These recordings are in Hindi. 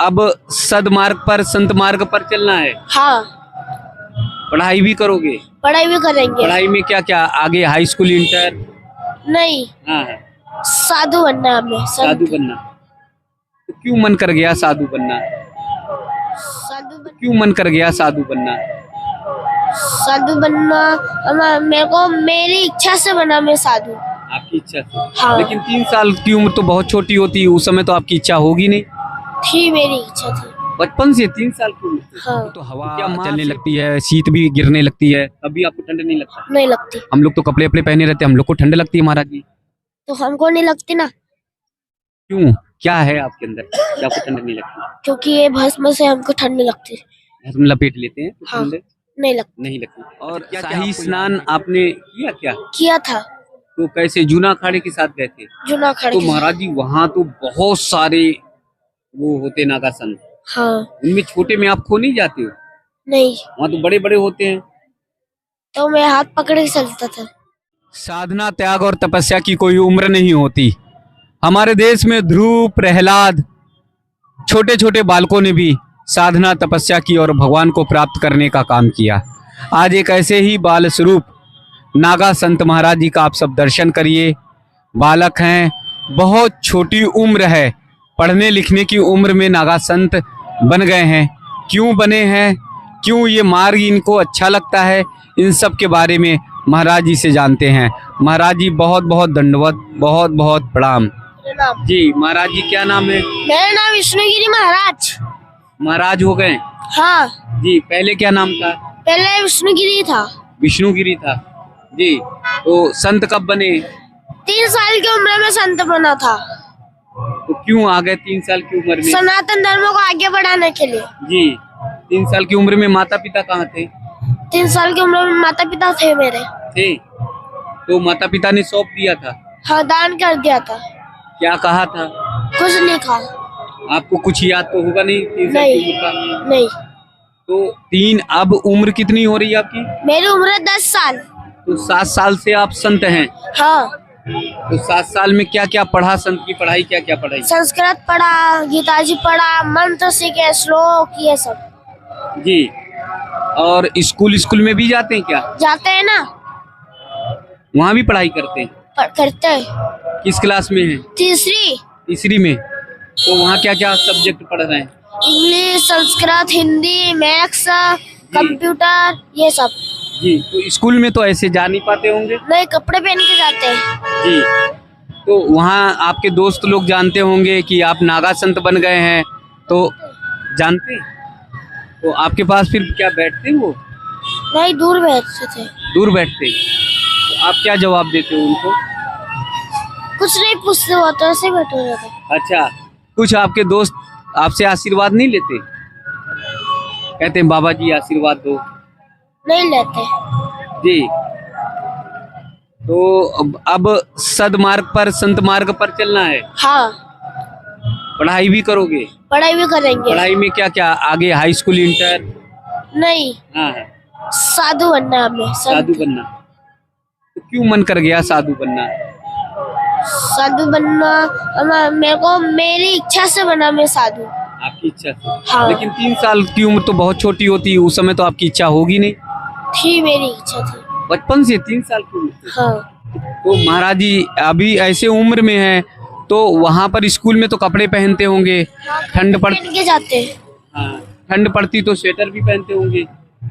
अब सदमार्ग पर संत मार्ग पर चलना है। हाँ, पढ़ाई भी करोगे? पढ़ाई भी करेंगे। पढ़ाई में क्या क्या आगे, हाई स्कूल, इंटर? नहीं, हाँ, साधु बनना है हमें। साधु बनना। तो क्यों मन कर गया साधु बनना? क्यों मन कर गया साधु बनना? साधु बनना मेरे को मेरी इच्छा से बना मैं साधु। आपकी इच्छा से? हाँ। लेकिन 3 साल की उम्र तो बहुत छोटी होती है, उस समय तो आपकी इच्छा होगी नहीं? थी, मेरी इच्छा थी। बचपन से 3 साल की उम्र से? हाँ। तो हवा चलने लगती है, शीत भी गिरने लगती है, तभी आपको ठंड नहीं लगता? नहीं लगती। हम लोग तो कपड़े अपने पहने रहते हैं, हम लोग को ठंड लगती है महाराज जी। तो हमको नहीं लगती ना, क्यों, क्या है आपके अंदर कि आपको ठंड नहीं लगती? क्योंकि ये भस्म से हमको ठंड नहीं लगती। हम लपेट लेते हैं तो हाँ, ठंड नहीं लगती। नहीं लगती। और शाही स्नान आपने किया क्या? किया था, तो कैसे, जूना अखाड़े के साथ गए थे? जूना खड़े। तो महाराज जी वहाँ तो बहुत सारे वो होते नागा संत, हाँ। उनमें छोटे में आप खो नहीं जाते हो? नहीं, वहाँ तो बड़े बड़े होते हैं। तो मैं हाथ पकड़ के चलता था। साधना, त्याग और तपस्या की कोई उम्र नहीं होती। हमारे देश में ध्रुव, प्रहलाद, छोटे छोटे बालकों ने भी साधना तपस्या की और भगवान को प्राप्त करने का काम किया। आज एक ऐसे ही बाल स्वरूप नागा संत महाराज जी का आप सब दर्शन करिए। बालक हैं, बहुत छोटी उम्र है, पढ़ने लिखने की उम्र में नागा संत बन गए हैं। क्यों बने हैं, क्यों ये मार्ग इनको अच्छा लगता है, इन सब के बारे में महाराज जी से जानते हैं। महाराज जी बहुत बहुत दंडवत, बहुत बहुत प्रणाम जी। महाराज जी क्या नाम है? मेरा नाम विष्णुगिरी महाराज। महाराज हो गए? हाँ, जी। पहले क्या नाम था? पहले विष्णुगिरी था। विष्णुगिरी था जी। तो संत कब बने? 3 साल की उम्र में संत बना था। तो क्यों आ गए 3 साल की उम्र में? सनातन धर्म को आगे बढ़ाने के लिए। जी। 3 साल की उम्र में माता पिता कहाँ थे? 3 साल की उम्र में माता पिता थे मेरे। थे? तो माता पिता ने सौंप दिया था? हाँ, दान कर दिया था। क्या कहा था? कुछ नहीं खा। आपको कुछ याद तो होगा नहीं 3 साल की उम्र का? नहीं। तो 3, अब उम्र कितनी हो रही है आपकी? मेरी उम्र 10 साल। तो 7 साल से आप संत हैं। हाँ। तो 7 साल में क्या क्या पढ़ा? संत की पढ़ाई क्या क्या पढ़ाई? संस्कृत पढ़ा, गीता जी पढ़ा, मंत्र सीखे, श्लोक, ये सब। जी। और स्कूल में भी जाते हैं क्या? जाते हैं ना। वहाँ भी पढ़ाई करते हैं? करते हैं। किस क्लास में है? तीसरी। तीसरी में। तो वहाँ क्या क्या सब्जेक्ट पढ़ रहे हैं? English, Sanskrit, Hindi, maths, computer, ये सब। जी। तो स्कूल में तो ऐसे जा नहीं पाते होंगे? नए कपड़े पहन के जाते हैं। जी। तो वहाँ आपके दोस्त लोग जानते होंगे कि आप नागा संत बन गए हैं, तो जानते? तो आपके पास फिर क्या बैठते वो? नहीं, दूर बैठते थे। दूर बैठते? तो आप क्या जवाब देते हो उनको? कुछ नहीं पूछते, वो तो ऐसे बैठे रहते। अच्छा। कुछ आपके दोस्त आपसे आशीर्वाद नहीं लेते? कहते हैं बाबा जी आशीर्वाद दो? नहीं लेते। जी। तो अब सदमार्ग पर संत मार्ग पर चलना है। हाँ, पढ़ाई भी करोगे? पढ़ाई भी करेंगे। पढ़ाई में क्या क्या आगे, हाई स्कूल, इंटर? नहीं, हाँ, साधु बनना है हमें। साधु बनना। तो क्यों मन कर गया साधु बनना? साधु बनना मेरे को मेरी इच्छा से बना मैं साधु। आपकी इच्छा से? हाँ। लेकिन 3 साल की उम्र तो बहुत छोटी होती है, उस समय तो आपकी इच्छा होगी नहीं? थी, मेरी इच्छा थी। बचपन से 3 साल की उम्र से? हाँ। तो महाराज जी अभी ऐसे उम्र में हैं, तो वहाँ पर स्कूल में तो कपड़े पहनते होंगे, ठंड पड़ पहन के जाते हैं। हाँ, ठंड पड़ती तो स्वेटर भी पहनते होंगे।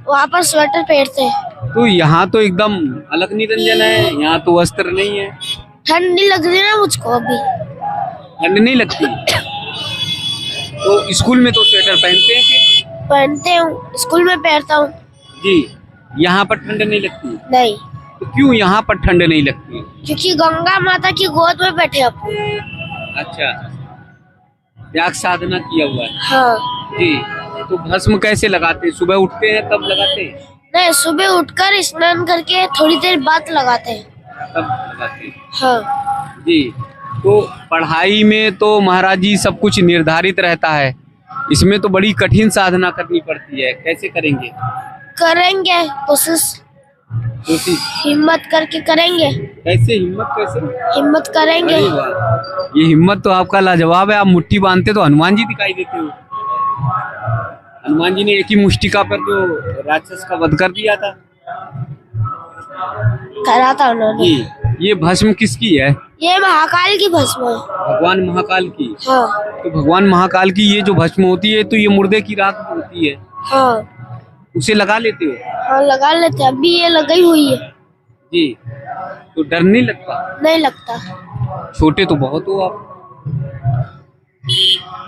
वहाँ पर स्वेटर पहनते हैं। तो यहाँ तो एकदम अलग निरंजन है, यहाँ तो वस्त्र नहीं है। ठंड नहीं लग रही ना मुझको अभी। ठंड नहीं लगती? तो स्कूल में तो स्वेटर पहनते हैं फिर? पहनते हूँ, स्कूल में पहनता हूँ। जी। यहाँ पर ठंड नहीं लगती? नहीं, तो क्यों यहाँ पर ठंड नहीं लगती? क्योंकि गंगा माता की गोद में बैठे अपन। अच्छा, त्याग साधना किया हुआ है। हाँ। जी। तो भस्म कैसे लगाते हैं? सुबह उठते हैं तब लगाते हैं? नहीं, सुबह उठकर स्नान करके थोड़ी देर बाद लगाते हैं। तब लगाते हैं? हाँ। जी। तो पढ़ाई में तो महाराज जी सब कुछ निर्धारित रहता है, इसमें तो बड़ी कठिन साधना करनी पड़ती है, कैसे करेंगे? करेंगे कोशिश। कोशिश हिम्मत करके करेंगे, कैसे, हिम्मत कैसे? हिम्मत करेंगे। अरे वाह, ये हिम्मत तो आपका लाजवाब है। आप मुट्ठी बांधते तो हनुमान जी दिखाई देते हो। हनुमान जी ने एक ही मुष्टिका पर जो राक्षस का वध कर दिया था। करा था उन्होंने। ये भस्म किसकी है? ये महाकाल की भस्म है। भगवान महाकाल की। हाँ तो भगवान महाकाल की ये जो भस्म होती है तो ये मुर्दे की राख होती है, हाँ उसे लगा लेते हो? हाँ, लगा लेते हैं। अभी ये लगाई हुई है। जी। तो डर नहीं लगता? नहीं लगता। छोटे तो बहुत हो आप।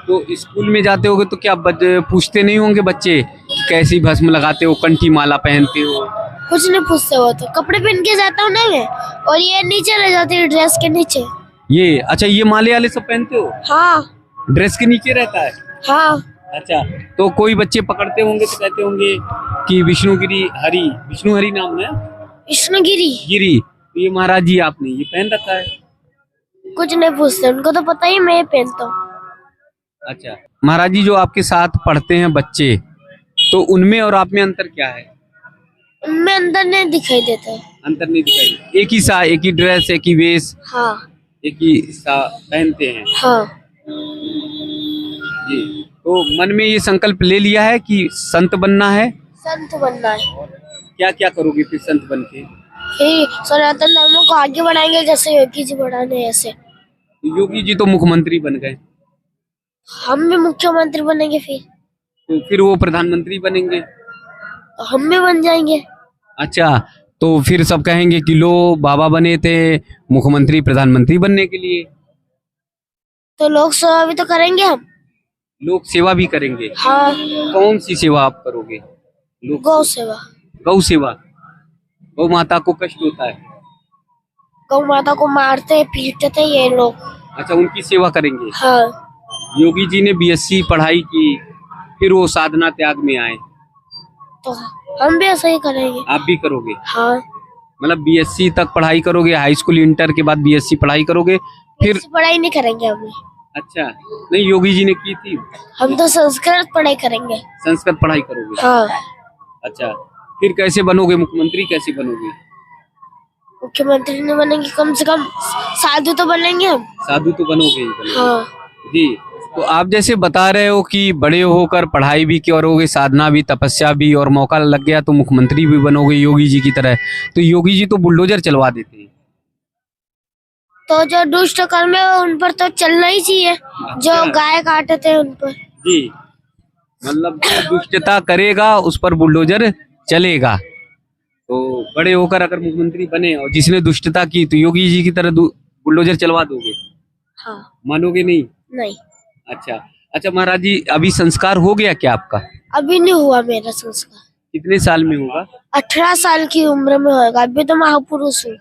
तो स्कूल में जाते होगे तो क्या पूछते नहीं होंगे बच्चे कि कैसी भस्म लगाते हो, कंठी माला पहनते हो? कुछ नहीं पूछते हो, तो कपड़े पहन के जाता हूँ ना मैं, और ये नीचे रह जाती है ड्रेस के नीचे। ये अच्छा, ये माले वाले सब पहनते हो? हाँ ड्रेस के नीचे रहता है? हाँ। अच्छा, तो कोई बच्चे पकड़ते होंगे तो कहते होंगे कि विष्णुगिरी हरि, विष्णु हरि नाम है विष्णुगिरी। गिरी, तो ये महाराज जी आपने ये पहन रखा है। कुछ नहीं पूछते, उनको तो पता ही मैं ये पहनता हूँ। अच्छा महाराज जी, जो आपके साथ पढ़ते हैं बच्चे, तो उनमें और आप में अंतर क्या है? उनमें अंदर नहीं दिखाई देता है। अंतर नहीं दिखाई? एक ही ड्रेस, एक ही वेश, हाँ एक ही सा पहनते हैं। हाँ। जी। तो मन में ये संकल्प ले लिया है कि संत बनना है? संत बनना है। क्या क्या करोगे फिर संत बन के? फिर सनातन धर्म को आगे बढ़ाएंगे, जैसे योगी जी बढ़ाने ऐसे। योगी जी तो मुख्यमंत्री बन गए, हम भी मुख्यमंत्री बनेंगे, तो फिर वो प्रधानमंत्री बनेंगे। तो हम भी बन जाएंगे। अच्छा, तो फिर सब कहेंगे कि लो बाबा बने थे मुख्यमंत्री प्रधानमंत्री बनने के लिए। तो लोक सेवा भी तो करेंगे हम। लोक सेवा भी करेंगे? हाँ, कौन सी सेवा आप करोगे? गौ सेवा। गौ सेवा। गौ माता को कष्ट होता है? गौ माता को मारते पीटते थे ये लोग। अच्छा, उनकी सेवा करेंगे। हाँ। योगी जी ने बीएससी पढ़ाई की, फिर वो साधना त्याग में आए, तो हम भी ऐसा ही करेंगे। आप भी करोगे? हाँ। मतलब बीएससी तक पढ़ाई करोगे, हाई स्कूल इंटर के बाद बीएससी पढ़ाई करोगे, फिर? पढ़ाई नहीं करेंगे हम। अच्छा, नहीं योगी जी ने की थी। हम तो संस्कृत पढ़ाई करेंगे। संस्कृत पढ़ाई करोगे? हाँ। अच्छा, फिर कैसे बनोगे मुख्यमंत्री, कैसे बनोगे? मुख्यमंत्री नहीं बनेंगे, कम से कम साधु तो बनेंगे हम। साधु तो बनोगे ही बनोगे। हाँ। जी। तो आप जैसे बता रहे हो कि बड़े होकर पढ़ाई भी करोगे, साधना भी, तपस्या भी, और मौका लग गया तो मुख्यमंत्री भी बनोगे योगी जी की तरह। तो योगी जी तो बुलडोजर चलवा देते हैं। तो जो दुष्ट कर्म है उन पर तो चलना ही चाहिए। जो गाय काटते थे उन पर। जी, मतलब जो दुष्टता करेगा उस पर बुलडोजर चलेगा। तो बड़े होकर अगर मुख्यमंत्री बने और जिसने दुष्टता की तो योगी जी की तरह बुलडोजर चलवा दोगे? हाँ। मानोगे नहीं? नहीं। अच्छा अच्छा महाराज जी, अभी संस्कार हो गया क्या आपका? अभी नहीं हुआ मेरा संस्कार। कितने साल में होगा? 18 साल की उम्र में होगा। अभी तो महापुरुष हूँ।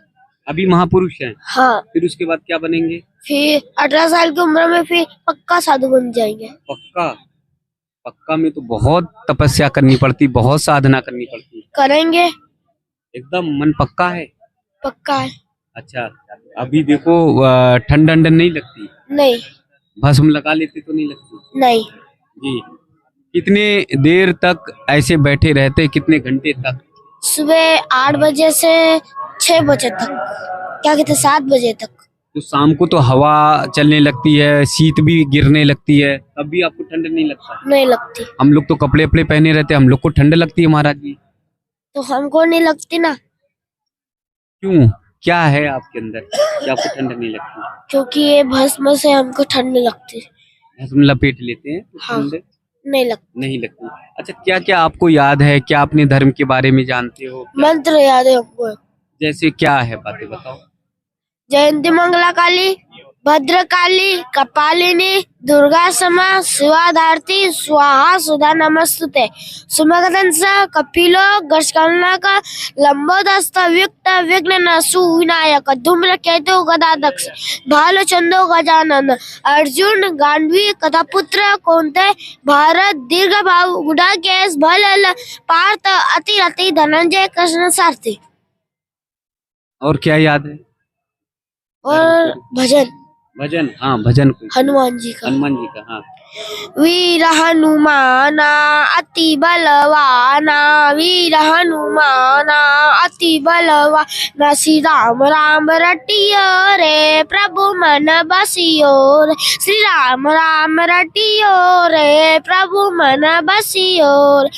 अभी महापुरुष हैं? हाँ। फिर उसके बाद क्या बनेंगे? फिर 18 साल की उम्र में फिर पक्का साधु बन जाएंगे। पक्का? पक्का में तो बहुत तपस्या करनी पड़ती, बहुत साधना करनी पड़ती। करेंगे। एकदम मन पक्का है? पक्का है। अच्छा, अभी देखो ठंड ठंड नहीं लगती? नहीं। भस्म लगा लेते तो नहीं लगती? नहीं। जी। कितने देर तक ऐसे बैठे रहते, कितने घंटे तक? सुबह 8 बजे से 6 बजे तक, क्या कहते 7 बजे तक। तो शाम को तो हवा चलने लगती है, शीत भी गिरने लगती है, तब भी आपको ठंड नहीं लगता? नहीं लगती। हम लोग तो कपड़े अपड़े पहने रहते हैं, हम लोग को ठंड लगती है महाराज जी। तो हमको नहीं लगती ना। क्यों, क्या है आपके अंदर कि आपको ठंड नहीं लगती? क्योंकि ये भस्म से हमको ठंड नहीं लगती। भस्म लपेट लेते हैं तो हाँ। ठंड नहीं लगती। नहीं लगती। अच्छा, क्या क्या आपको याद है, क्या अपने धर्म के बारे में जानते हो? मंत्र याद है हमको। जैसे क्या है, बातें बताओ। जयंती मंगला काली, भद्रकाली, कपालिनी, दुर्गा समा, शिवा धारती, स्वाहा सुधा नमस्तुते, सुमगदंस, कपिलो, गशकर्णक, लंबोदस्त, विक्त, विघ्ननाशु, विनायक, धूम्रकेतु, गदाधक्ष, भालचंदो, गजानन, अर्जुन, गांडवी, कथापुत्र, कौंते, भारत, दीर्घ भाव, गुडाकेश, भलल, पार्थ, अति धनंजय, कृष्ण सारथी। और क्या याद है? और भजन, भजन, हाँ भजन को, हनुमान जी का। हनुमान जी का, हाँ। वीर हनुमाना अति बलवाना, वीर हनुमाना अति बलवाना। श्री राम राम रटियो रे प्रभु मन बसियो रे, श्री राम राम रटियो रे प्रभु मन बसियो रे।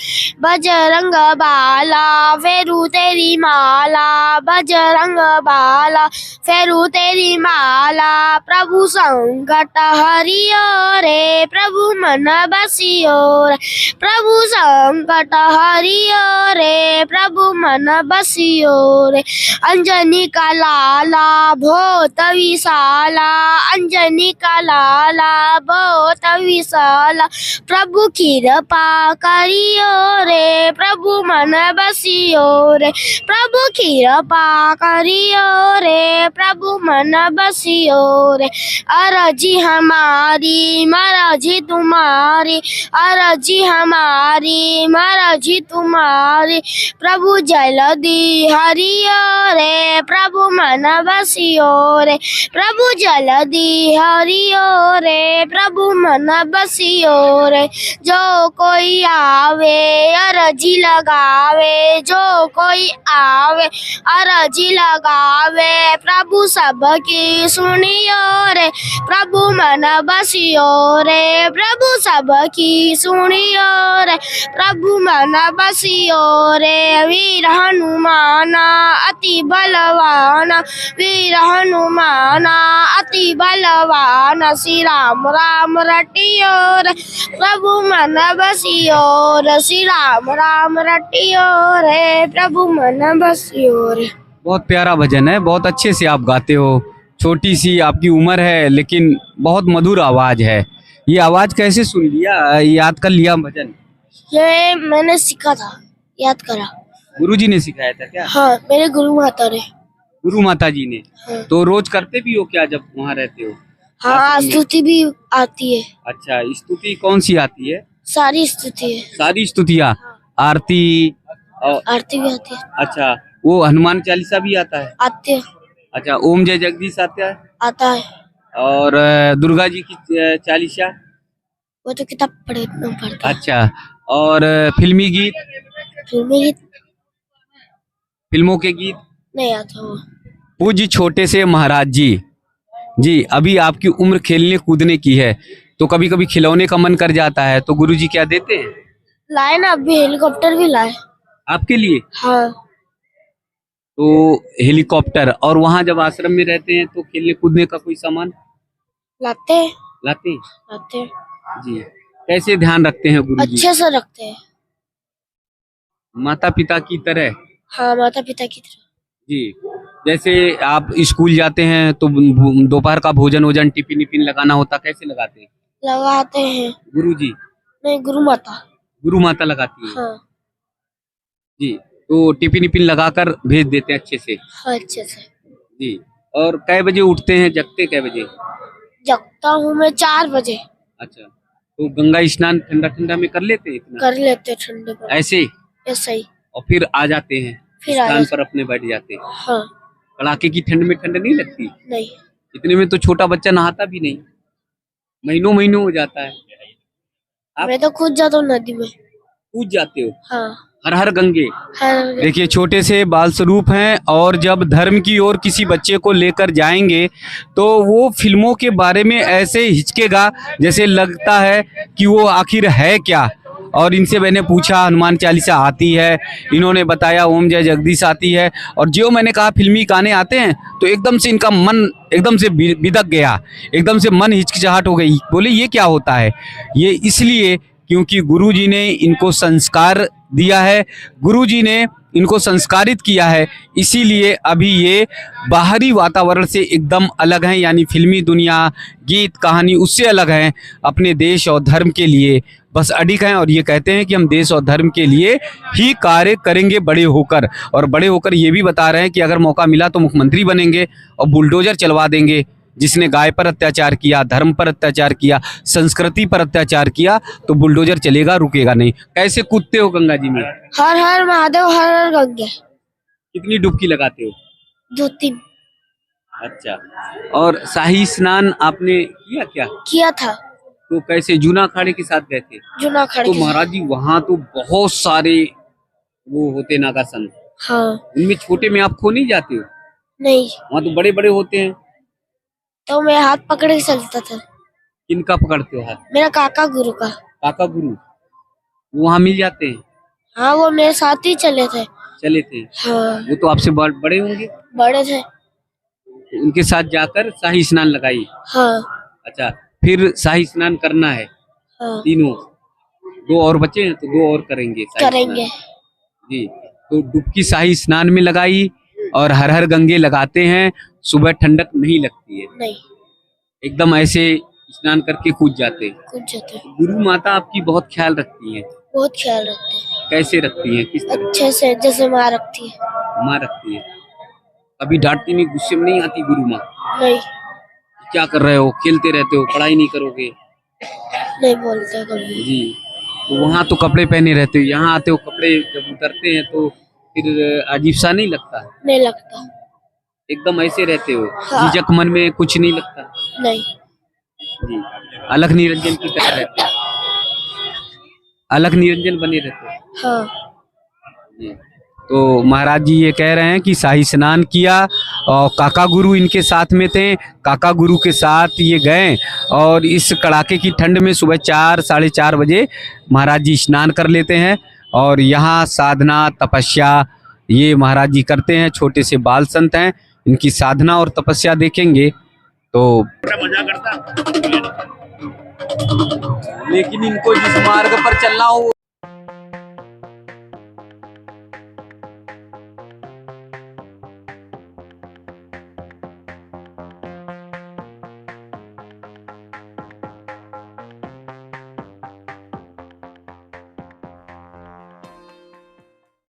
बजरंग बाला फेरू तेरी माला, बजरंग बाला फेरू तेरी माला। प्रभु संकट हरियो रे प्रभु मन बसियो रे, प्रभु संकट हरियो रे प्रभु मन बसियो रे। अंजनी का लाला बहुत विशाला, अंजनी का लाला बहुत विशाला। प्रभु कृपा करियो रे प्रभु मन बसियो रे, प्रभु कृपा करियो रे प्रभु मन बसियो रे। अरजी हमारी मरजी तुम्हारी, अरजी हमारी मरजी तुम्हारी। प्रभु जल्दी हरियो रे प्रभु मन बसियो रे, प्रभु जल्दी हरियो रे प्रभु मन बसियो रे। जो कोई आवे अरजी लगावे, जो कोई आवे अरजी लगावे। प्रभु सबकी सुनियो रे प्रभु मन बसियो रे, प्रभु सबकी सुनियो रे प्रभु मन बसियो रे। वीर हनुमाना अति बलवाना, वीर हनुमाना अति बलवाना। श्री राम राम रटियो रे प्रभु मन बसियो रे, श्री राम राम रटियो रे प्रभु मन बसियो रे। बहुत प्यारा भजन है, बहुत अच्छे से आप गाते हो। छोटी सी आपकी उम्र है लेकिन बहुत मधुर आवाज है। ये आवाज कैसे सुन लिया, याद कर लिया भजन? ये मैंने सीखा था, याद करा। गुरुजी ने सिखाया था क्या? हाँ, मेरे गुरु माता ने। गुरु माता जी ने? हाँ। तो रोज करते भी हो क्या जब वहाँ रहते हो? हाँ, स्तुति भी आती है। अच्छा, स्तुति कौन सी आती है? सारी स्तुति है। सारी स्तुतियाँ, आरती और आरती भी आती है। अच्छा, वो हनुमान चालीसा भी आता है? आते है। अच्छा, ओम जय जगदीश आता है? आता है। और दुर्गा जी की चालीसा? वो तो किताब पढ़ना पड़ता है। अच्छा, और फिल्मी गीत? फिल्मी गीत फिल्मों के गीत नहीं आता वो। पूज्य छोटे से महाराज जी, जी अभी आपकी उम्र खेलने कूदने की है तो कभी कभी खिलौने का मन कर जाता है तो गुरुजी क्या देते हैं? लाए ना, अभी हेलीकॉप्टर भी लाए आपके लिए? हाँ। तो हेलीकॉप्टर, और वहाँ जब आश्रम में रहते हैं तो खेलने कूदने का कोई सामान लाते हैं। लाते हैं? लाते हैं। जी, कैसे ध्यान रखते हैं गुरुजी? अच्छे से रखते हैं। माता पिता की तरह? हाँ, माता पिता की तरह। जी, जैसे आप स्कूल जाते हैं तो दोपहर का भोजन वोजन टिफिन विफिन लगाना होता, कैसे लगाते हैं? लगाते हैं। गुरुजी? नहीं, गुरु माता। गुरु माता लगाती है? हाँ। जी, तो टिफिन विफिन लगाकर भेज देते हैं अच्छे से? हाँ, अच्छे से। जी, और कै बजे उठते हैं, जगते कै बजे? जगता हूँ मैं 4 बजे। अच्छा, तो गंगा स्नान ठंडा ठंडा में कर लेते हैं इतना? कर लेते हैं ठंडे पर। ऐसे? ऐसा ही। और फिर आ जाते हैं फिर आ स्थान जाते पर अपने बैठ जाते हैं? हाँ। कड़ाके की ठंड में ठंड नहीं लगती? नहीं। इतने में तो छोटा बच्चा नहाता भी नहीं, महीनों महीनों हो जाता है। आप मैं तो खुद जाता हूँ नदी में। कूद जाते हो? हाँ। हर हर गंगे। हाँ। देखिए, छोटे से बाल स्वरूप हैं और जब धर्म की ओर किसी बच्चे को लेकर जाएंगे तो वो फिल्मों के बारे में ऐसे हिचकेगा जैसे लगता है कि वो आखिर है क्या। और इनसे मैंने पूछा, हनुमान चालीसा आती है, इन्होंने बताया ओम जय जगदीश आती है, और जो मैंने कहा फिल्मी गाने आते हैं तो एकदम से इनका मन एकदम से बिदक गया, एकदम से मन हिचकिचाहट हो गई। बोले ये क्या होता है? ये इसलिए क्योंकि गुरुजी ने इनको संस्कार दिया है, गुरुजी ने इनको संस्कारित किया है, इसीलिए अभी ये बाहरी वातावरण से एकदम अलग हैं, यानी फिल्मी दुनिया, गीत कहानी उससे अलग हैं। अपने देश और धर्म के लिए बस अडिग हैं और ये कहते हैं कि हम देश और धर्म के लिए ही कार्य करेंगे बड़े होकर। और बड़े होकर ये भी बता रहे हैं कि अगर मौका मिला तो मुख्यमंत्री बनेंगे और बुलडोजर चलवा देंगे। जिसने गाय पर अत्याचार किया, धर्म पर अत्याचार किया, संस्कृति पर अत्याचार किया, तो बुलडोजर चलेगा, रुकेगा नहीं। कैसे कूदते हो गंगा जी में? हर हर महादेव, हर हर गंगे। कितनी डुबकी लगाते हो? 2-3 अच्छा, और शाही स्नान आपने किया क्या? किया था। तो कैसे जूना अखाड़े के साथ गए थे? जूना खड़ तो के। महाराज जी वहाँ तो बहुत सारे वो होते नागा संघ, हाँ। उनमें छोटे में आप खो नहीं जाते हो? नहीं, वहाँ तो बड़े बड़े होते हैं। तो मैं हाथ पकड़ के चलता था। किनका पकड़ते हो हाथ? मेरा काका गुरु का। काका गुरु वो वहाँ मिल जाते हैं? हाँ, वो मेरे साथ ही चले थे। चले थे? हाँ, वो तो आपसे बड़े होंगे? बड़े थे। उनके साथ जाकर शाही स्नान लगाई? हाँ। अच्छा, फिर शाही स्नान करना है हाँ, तीनों? दो और बचे हैं तो दो और करेंगे शाही करेंगे। स्नान। जी, तो डुबकी शाही स्नान में लगाई और हर हर गंगे लगाते हैं। सुबह ठंडक नहीं लगती है, नहीं, एकदम ऐसे स्नान करके कूद जाते हैं। कुछ जाते। गुरु माता आपकी बहुत ख्याल रखती हैं। बहुत ख्याल रखते हैं। कैसे रखती हैं, किस तरह? अच्छे से, जैसे माँ रखती है। माँ रखती है? कभी डांटती नहीं, गुस्से में नहीं आती गुरु माँ? नहीं, क्या कर रहे हो, खेलते रहते हो, पढ़ाई नहीं करोगे? नहीं बोलते कभी। जी, तो वहाँ तो कपड़े पहने रहते हो, यहाँ आते हो कपड़े जब उतरते हैं तो फिर अजीब सा नहीं लगता? नहीं लगता। एकदम ऐसे रहते हो, हाँ। झिझक मन में कुछ नहीं लगता? नहीं। जी, अलग निरंजन की तरह रहते हो, अलग निरंजन बने रहते हो। हाँ। जी, तो महाराज जी ये कह रहे हैं कि शाही स्नान किया और काका गुरु इनके साथ में थे। काका गुरु के साथ ये गए और इस कड़ाके की ठंड में सुबह 4 साढ़े 4 बजे महाराज जी स्नान कर लेते हैं और यहाँ साधना तपस्या ये महाराज जी करते हैं। छोटे से बाल संत हैं, इनकी साधना और तपस्या देखेंगे तो मजा करता। लेकिन इनको जिस मार्ग पर चलना हो